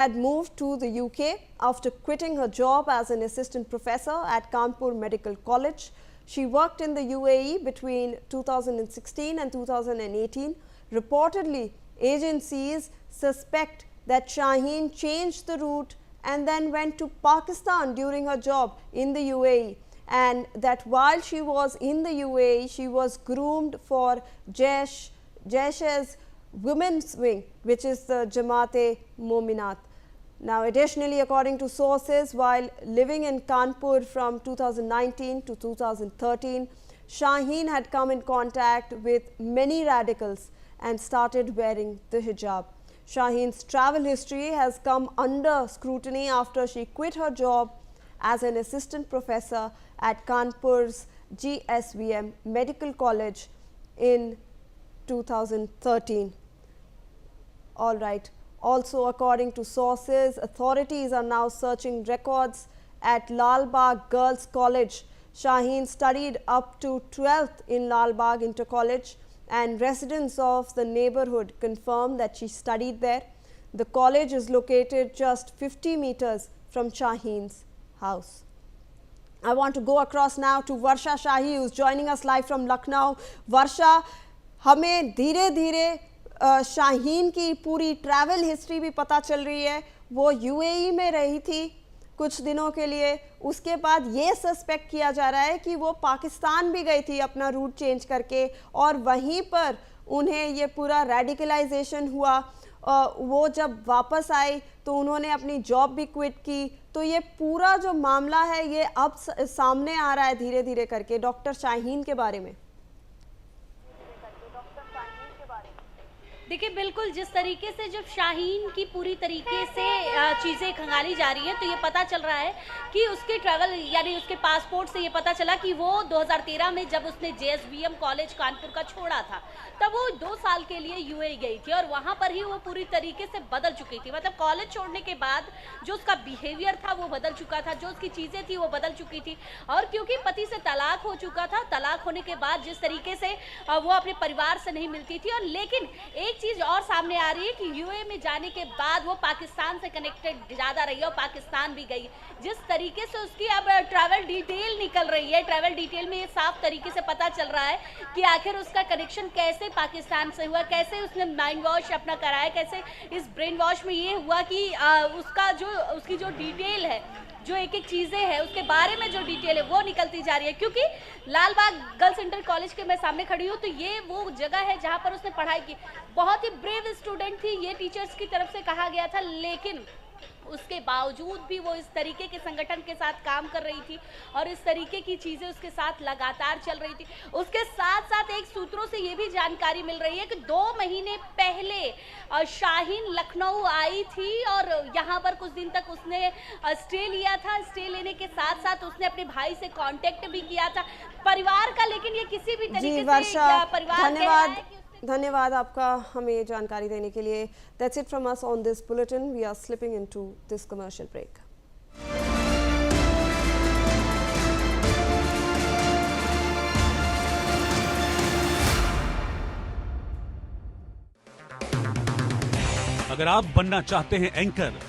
Had moved to the UK after quitting her job as an assistant professor at Kanpur Medical College. She worked in the UAE between 2016 and 2018. Reportedly, agencies suspect that Shaheen changed the route and then went to Pakistan during her job in the UAE, and that while she was in the UAE, she was groomed for Jaish's women's wing, which is the Jamaat-e-Mominat. Now, additionally, according to sources, while living in Kanpur from 2019 to 2013, Shaheen had come in contact with many radicals and started wearing the hijab. Shaheen's travel history has come under scrutiny after she quit her job as an assistant professor at Kanpur's GSVM Medical College in 2013. All right. Also, according to sources, authorities are now searching records at Lal Bagh Girls College. Shaheen studied up to 12th in Lal Bagh Inter College, and residents of the neighborhood confirm that she studied there. The college is located just 50 meters from Shaheen's house. I want to go across now to Varsha Shahi, who is joining us live from Lucknow. Varsha, हमें धीरे धीरे शाहीन की पूरी travel history भी पता चल रही है। वो यूएई में रही थी कुछ दिनों के लिए, उसके बाद ये सस्पेक्ट किया जा रहा है कि वो पाकिस्तान भी गई थी अपना रूट चेंज करके, और वहीं पर उन्हें ये पूरा रेडिकलाइजेशन हुआ। वो जब वापस आई तो उन्होंने अपनी जॉब भी क्विट की। तो ये पूरा जो मामला है ये अब सामने आ रहा है धीरे धीरे करके। डॉक्टर शाहीन के बारे में देखिए, बिल्कुल जिस तरीके से जब शाहीन की पूरी तरीके से चीज़ें खंगाली जा रही हैं, तो ये पता चल रहा है कि उसके ट्रैवल यानी उसके पासपोर्ट से ये पता चला कि वो 2013 में जब उसने JSVM कॉलेज कानपुर का छोड़ा था, तब वो 2 साल के लिए यूएई गई थी और वहाँ पर ही वो पूरी तरीके से बदल चुकी थी। मतलब कॉलेज छोड़ने के बाद जो उसका बिहेवियर था वो बदल चुका था, जो उसकी चीज़ें थी वो बदल चुकी थी। और क्योंकि पति से तलाक हो चुका था, तलाक होने के बाद जिस तरीके से वो अपने परिवार से नहीं मिलती थी, और लेकिन एक चीज और सामने आ रही है कि यूए में जाने के बाद वो पाकिस्तान से कनेक्टेड ज्यादा रही है और पाकिस्तान भी गई। जिस तरीके से उसकी अब ट्रैवल डिटेल निकल रही है, ट्रैवल डिटेल में ये साफ तरीके से पता चल रहा है कि आखिर उसका कनेक्शन कैसे पाकिस्तान से हुआ, कैसे उसने माइंड वॉश अपना कराया, कैसे इस ब्रेन वॉश में ये हुआ कि उसकी जो डिटेल है, जो एक एक चीज़ें हैं उसके बारे में जो डिटेल है वो निकलती जा रही है। क्योंकि लाल बाग गर्ल्स इंटर कॉलेज के मैं सामने खड़ी हूँ, तो ये वो जगह है जहाँ पर उसने पढ़ाई की। बहुत ही ब्रेव स्टूडेंट थी, ये टीचर्स की तरफ से कहा गया था, लेकिन उसके बावजूद भी वो इस तरीके के संगठन के साथ काम कर रही थी और इस तरीके की चीज़ें उसके साथ लगातार चल रही थी। उसके साथ साथ एक सूत्रों से ये भी जानकारी मिल रही है कि 2 महीने पहले शाहीन लखनऊ आई थी और यहाँ पर कुछ दिन तक उसने स्टे लिया था। स्टे लेने के साथ साथ उसने अपने भाई से कांटेक्ट भी किया था परिवार का, लेकिन ये किसी भी तरीके से परिवार धन्यवाद आपका हमें ये जानकारी देने के लिए। That's it from us on this bulletin. We are slipping into this commercial break. अगर आप बनना चाहते हैं एंकर